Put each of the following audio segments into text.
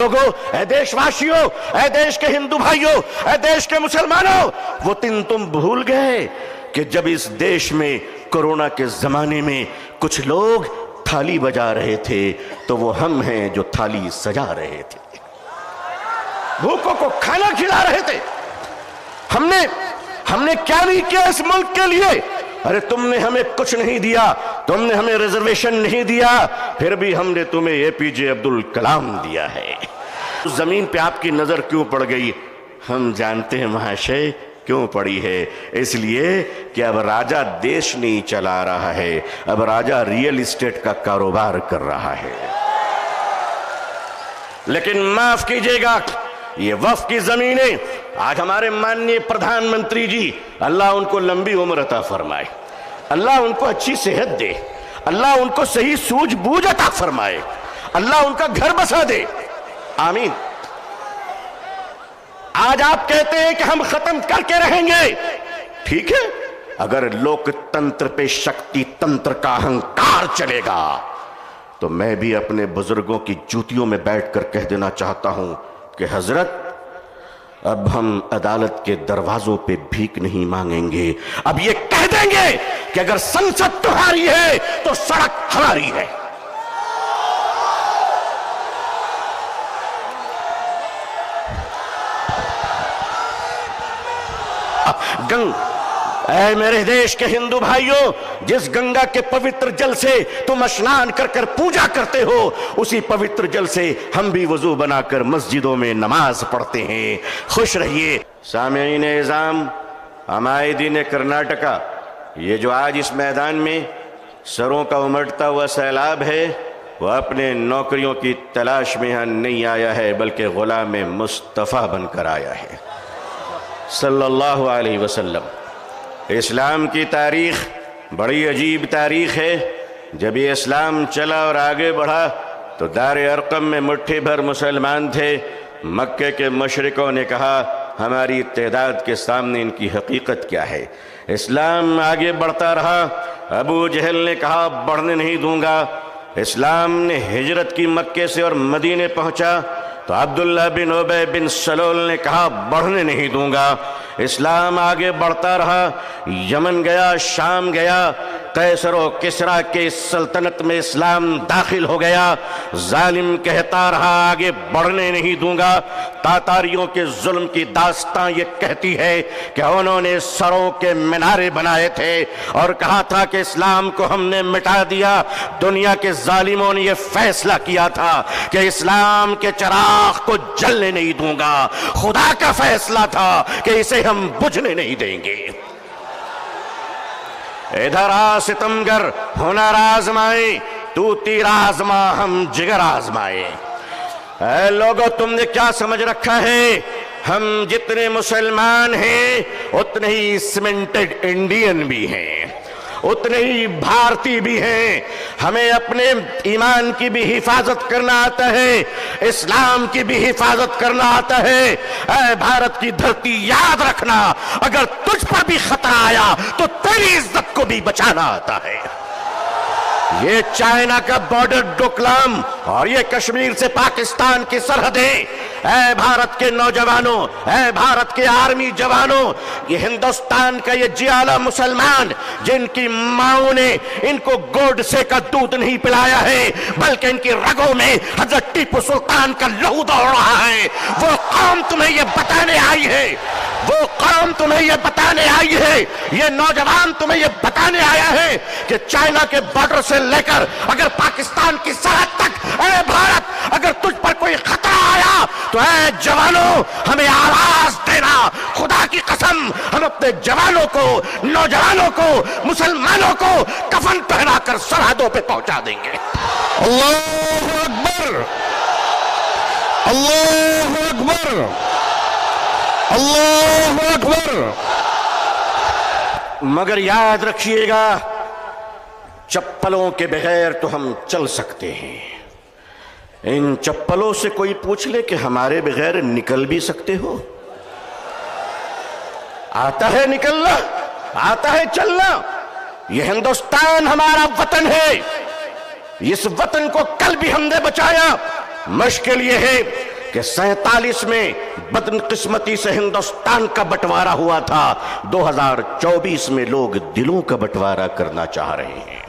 लोगों, ऐ देशवासियों, ऐ देश के हिंदू भाइयों, ऐ देश के मुसलमानों, वो दिन तुम भूल गए कि जब इस देश में कोरोना के जमाने में कुछ लोग थाली बजा रहे थे तो वो हम हैं जो थाली सजा रहे थे, भूखों को खाना खिला रहे थे। हमने क्या नहीं किया इस मुल्क के लिए? अरे तुमने हमें कुछ नहीं दिया, तुमने हमें रिजर्वेशन नहीं दिया, फिर भी हमने तुम्हें एपीजे अब्दुल कलाम दिया है। जमीन पे आपकी नजर क्यों पड़ गई? हम जानते हैं महाशय क्यों पड़ी है। इसलिए कि अब राजा देश नहीं चला रहा है, अब राजा रियल एस्टेट का कारोबार कर रहा है। लेकिन माफ कीजिएगा, ये वक्फ की जमीनें आज हमारे माननीय प्रधानमंत्री जी, अल्लाह उनको लंबी उम्र अता फरमाए, अल्लाह उनको अच्छी सेहत दे, अल्लाह उनको सही सूझबूझ अता फरमाए, अल्लाह उनका घर बसा दे, आमीन। आज आप कहते हैं कि हम खत्म करके रहेंगे, ठीक है। अगर लोकतंत्र पे शक्ति तंत्र का अहंकार चलेगा तो मैं भी अपने बुजुर्गों की जूतियों में बैठकर कह देना चाहता हूं कि हजरत, अब हम अदालत के दरवाजों पे भीख नहीं मांगेंगे, अब ये कह देंगे कि अगर संसद तुम्हारी है तो सड़क हमारी है। ऐ मेरे देश के हिंदू भाइयों, जिस गंगा के पवित्र जल से तुम स्नान कर कर पूजा करते हो, उसी पवित्र जल से हम भी वजू बनाकर मस्जिदों में नमाज पढ़ते हैं। खुश रहिए। सामीन इज़ाम, हमारे दीन कर्नाटका, ये जो आज इस मैदान में सरों का उमड़ता हुआ सैलाब है, वह अपने नौकरियों की तलाश में यहाँ नहीं आया है, बल्कि गुलाम मुस्तफ़ा बनकर आया है सल्लल्लाहु अलैहि वसल्लम। इस्लाम की तारीख बड़ी अजीब तारीख है। जब ये इस्लाम चला और आगे बढ़ा तो दार अरकम में मुट्ठी भर मुसलमान थे। मक्के के मुशरिकों ने कहा, हमारी तादाद के सामने इनकी हकीकत क्या है। इस्लाम आगे बढ़ता रहा। अबू जहल ने कहा, बढ़ने नहीं दूंगा। इस्लाम ने हिजरत की मक्के से और मदीने पहुंचा तो अब्दुल्ला बिन उबय बिन सलोल ने कहा, बढ़ने नहीं दूंगा। इस्लाम आगे बढ़ता रहा, यमन गया, शाम गया, कैसर और किसरा के सल्तनत में इस्लाम दाखिल हो गया। जालिम कहता रहा, आगे बढ़ने नहीं दूंगा। तातारियों के जुल्म की दास्तां ये कहती है कि उन्होंने सरों के मीनारे बनाए थे और कहा था कि इस्लाम को हमने मिटा दिया। दुनिया के जालिमों ने यह फैसला किया था कि इस्लाम के चिराग को जलने नहीं दूंगा। खुदा का फैसला था कि इसे हम बुझने नहीं देंगे। इधर आ सितमगर, हुनर आजमाए, तू तीर आजमा, हम जिगर आजमाए। ऐ लोगों, तुमने क्या समझ रखा है? हम जितने मुसलमान हैं उतने ही सीमेंटेड इंडियन भी हैं, उतने ही भारतीय भी हैं। हमें अपने ईमान की भी हिफाजत करना आता है, इस्लाम की भी हिफाजत करना आता है। ऐ भारत की धरती, याद रखना, अगर तुझ पर भी खतरा आया तो तेरी इज्जत को भी बचाना आता है। ये चाइना का बॉर्डर डोकलाम और ये कश्मीर से पाकिस्तान की सरहदें, ऐ भारत के नौजवानों, ऐ भारत के आर्मी जवानों, ये हिंदुस्तान का ये जियाला मुसलमान जिनकी माओं ने इनको गोडसे का दूध नहीं पिलाया है, बल्कि इनकी रगों में हजरत टीपू सुल्तान का लहू दौड़ रहा है, वो कौम तुम्हें ये बताने आई है, वो कौम तुम्हें ये बताने आई है, ये नौजवान तुम्हें ये बताने आया है कि चाइना के बॉर्डर से लेकर अगर पाकिस्तान की सरहद तक, ऐ भारत, अगर तुझ पर कोई खतरा आया तो ऐ जवानों, हमें आवाज देना। खुदा की कसम, हम अपने जवानों को, नौजवानों को, मुसलमानों को कफन पहनाकर सरहदों पे पहुंचा देंगे। अल्लाहु अकबर, अल्लाहु अकबर, अल्लाहु अकबर। मगर याद रखिएगा, चप्पलों के बगैर तो हम चल सकते हैं। इन चप्पलों से कोई पूछ ले कि हमारे बगैर निकल भी सकते हो? आता है निकलना, आता है चलना। यह हिंदुस्तान हमारा वतन है, इस वतन को कल भी हमने बचाया। मुश्किल यह है कि 47 में बदकिस्मती से हिंदुस्तान का बंटवारा हुआ था, 2024 में लोग दिलों का बंटवारा करना चाह रहे हैं।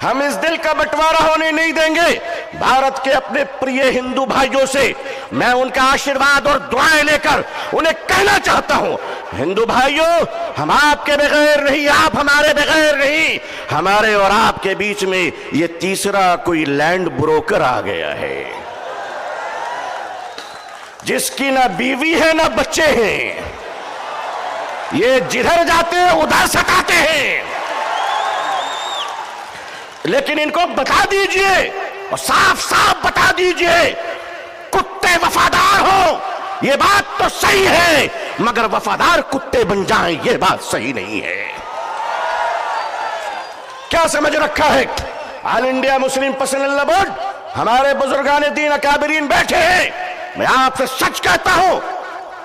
हम इस दिल का बंटवारा होने नहीं देंगे। भारत के अपने प्रिय हिंदू भाइयों से मैं उनका आशीर्वाद और दुआएं लेकर उन्हें कहना चाहता हूं, हिंदू भाइयों, हम आपके बगैर नहीं, आप हमारे बगैर नहीं। हमारे और आपके बीच में ये तीसरा कोई लैंड ब्रोकर आ गया है, जिसकी ना बीवी है ना बच्चे हैं। ये जिधर जाते हैं उधर सताते हैं। लेकिन इनको बता दीजिए और साफ साफ बता दीजिए, कुत्ते वफादार हो ये बात तो सही है, मगर वफादार कुत्ते बन जाएं ये बात सही नहीं है। क्या समझ रखा है? All India Muslim personal board, हमारे बुजुर्गान दीन अकाबरीन बैठे हैं। मैं आपसे सच कहता हूं,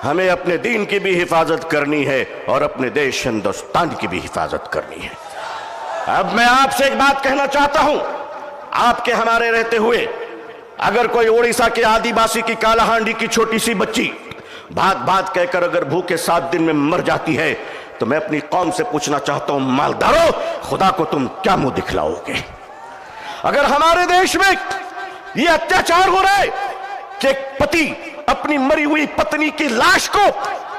हमें अपने दीन की भी हिफाजत करनी है और अपने देश हिंदुस्तान की भी हिफाजत करनी है। अब मैं आपसे एक बात कहना चाहता हूं, आपके हमारे रहते हुए अगर कोई उड़ीसा के आदिवासी की कालाहांडी की छोटी सी बच्ची बात बात कहकर अगर भूखे 7 दिन में मर जाती है, तो मैं अपनी कौम से पूछना चाहता हूं, मालदारों, खुदा को तुम क्या मुंह दिखलाओगे? अगर हमारे देश में यह अत्याचार हो रहा है कि एक पति अपनी मरी हुई पत्नी की लाश को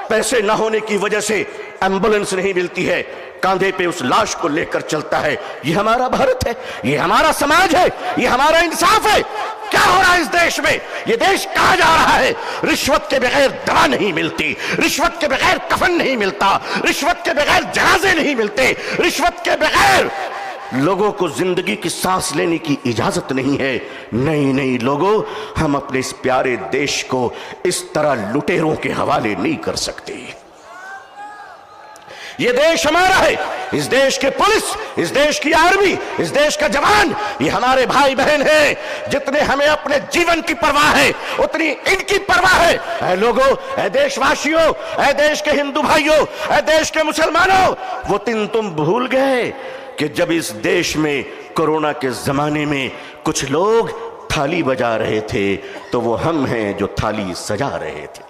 पैसे न होने की वजह से एम्बुलेंस नहीं मिलती है, कांधे पे उस लाश को लेकर चलता है, ये हमारा भारत है, ये हमारा समाज है, ये हमारा इंसाफ है। क्या हो रहा है इस देश में? ये देश कहां जा रहा है? रिश्वत के बगैर दवा नहीं मिलती, रिश्वत के बगैर कफन नहीं मिलता, रिश्वत के बगैर जनाजे नहीं मिलते, रिश्वत के बगैर लोगों को जिंदगी की सांस लेने की इजाजत नहीं है। नहीं नहीं लोगों, हम अपने इस प्यारे देश को इस तरह लुटेरों के हवाले नहीं कर सकते। ये देश हमारा है, इस देश के पुलिस, इस देश की आर्मी, इस देश का जवान, ये हमारे भाई बहन हैं। जितने हमें अपने जीवन की परवाह है उतनी इनकी परवाह है। ऐ लोगों, ऐ देशवासियों, ऐ देश के हिंदू भाइयों, ऐ देश के मुसलमानों, वो दिन तुम भूल गए कि जब इस देश में कोरोना के जमाने में कुछ लोग थाली बजा रहे थे, तो वो हम हैं जो थाली सजा रहे थे,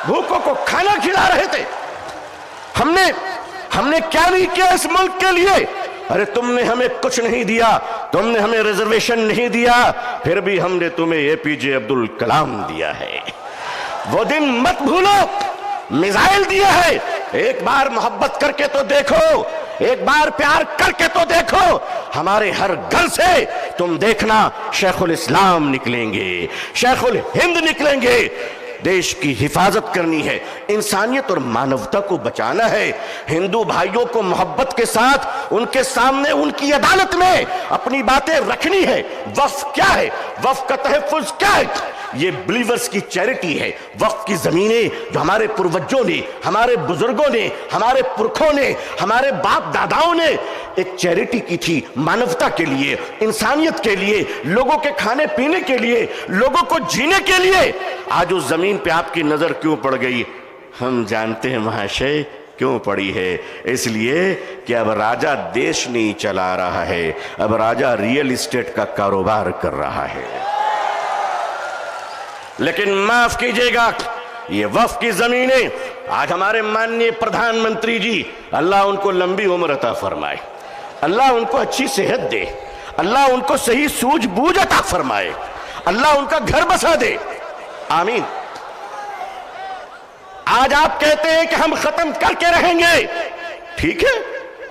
भूखों को खाना खिला रहे थे। हमने क्या नहीं किया इस मुल्क के लिए? अरे तुमने हमें कुछ नहीं दिया, तुमने हमें रिजर्वेशन नहीं दिया, फिर भी हमने तुम्हें एपीजे अब्दुल कलाम दिया है। वो दिन मत भूलो, मिसाइल दिया है। एक बार मोहब्बत करके तो देखो, एक बार प्यार करके तो देखो। हमारे हर घर से तुम देखना शेखुल इस्लाम निकलेंगे, शेखुल हिंद निकलेंगे। देश की हिफाजत करनी है, इंसानियत और मानवता को बचाना है। हिंदू भाइयों को मोहब्बत के साथ उनके सामने उनकी अदालत में अपनी बातें रखनी है। वक्फ क्या है? वक्फ का तहफ़्फ़ुज़ क्या है? ये बिलीवर्स की चैरिटी है। वक्फ की जमीनें जो हमारे पूर्वजों ने, हमारे बुजुर्गों ने, हमारे पुरखों ने, हमारे बाप दादाओं ने एक चैरिटी की थी, मानवता के लिए, इंसानियत के लिए, लोगों के खाने पीने के लिए, लोगों को जीने के लिए। आज उस जमीन पे आपकी नजर क्यों पड़ गई? हम जानते हैं महाशय क्यों पड़ी है। इसलिए कि अब राजा देश नहीं चला रहा है, अब राजा रियल एस्टेट का कारोबार कर रहा है। लेकिन माफ कीजिएगा, ये वक्फ की जमीनें आज हमारे माननीय प्रधानमंत्री जी, अल्लाह उनको लंबी उम्र अता फरमाए, अल्लाह उनको अच्छी सेहत दे, अल्लाह उनको सही सूझबूझ अता फरमाए, अल्लाह उनका घर बसा दे, आमीन। आज आप कहते हैं कि हम खत्म करके रहेंगे, ठीक है।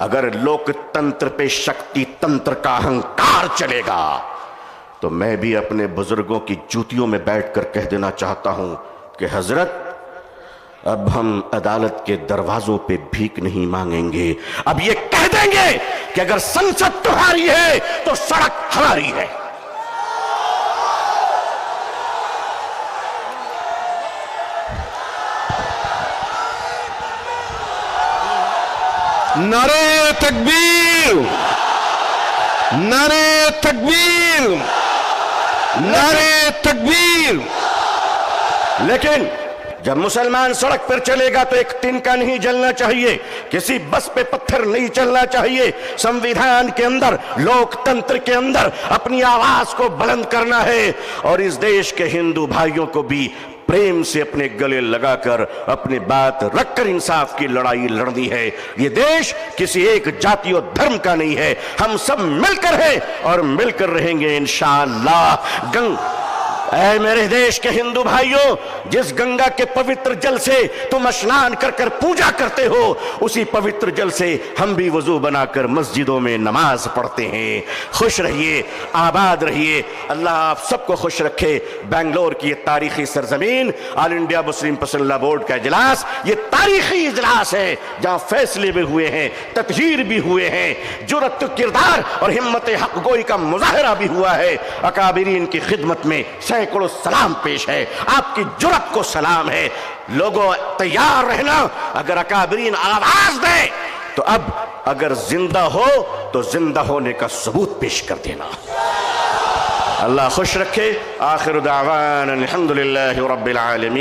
अगर लोकतंत्र पे शक्ति तंत्र का अहंकार चलेगा तो मैं भी अपने बुजुर्गों की जूतियों में बैठकर कह देना चाहता हूं कि हजरत, अब हम अदालत के दरवाजों पे भीख नहीं मांगेंगे। अब ये कह देंगे कि अगर संसद तुम्हारी है तो सड़क हमारी है। नारे तकबीर, नारे तकबीर, नारे तकबीर। लेकिन जब मुसलमान सड़क पर चलेगा तो एक तिनका नहीं जलना चाहिए, किसी बस पे पत्थर नहीं चलना चाहिए। संविधान के अंदर, लोकतंत्र के अंदर अपनी आवाज को बुलंद करना है और इस देश के हिंदू भाइयों को भी प्रेम से अपने गले लगाकर अपनी बात रखकर इंसाफ की लड़ाई लड़नी है। ये देश किसी एक जाति और धर्म का नहीं है, हम सब मिलकर हैं और मिलकर रहेंगे इंशाअल्लाह। ऐ मेरे देश के हिंदू भाइयों, जिस गंगा के पवित्र जल से तुम स्नान कर कर पूजा करते हो, उसी पवित्र जल से हम भी वजू बनाकर मस्जिदों में नमाज पढ़ते हैं। खुश रहिए, आबाद रहिए, अल्लाह आप सबको खुश रखे। बेंगलोर की ये तारीखी सरजमीन, ऑल इंडिया मुस्लिम पसंदीदा बोर्ड का इजलास, ये तारीखी इजलास है जहां फैसले भी हुए हैं, तत्हीर भी हुए हैं, जुरत किरदार और हिम्मत हक गोई का मुजाहरा भी हुआ है। अकाबिरीन की खिदमत में सैकड़ों सलाम पेश है, आपकी जुरत को सलाम है। लोगों तैयार रहना, अगर अकाबिरीन आवाज दे तो अब अगर जिंदा हो तो जिंदा होने का सबूत पेश कर देना। अल्लाह खुश रखे। आखिर दावाना अल्हम्दुलिल्लाहि रब्बिल आलमीन।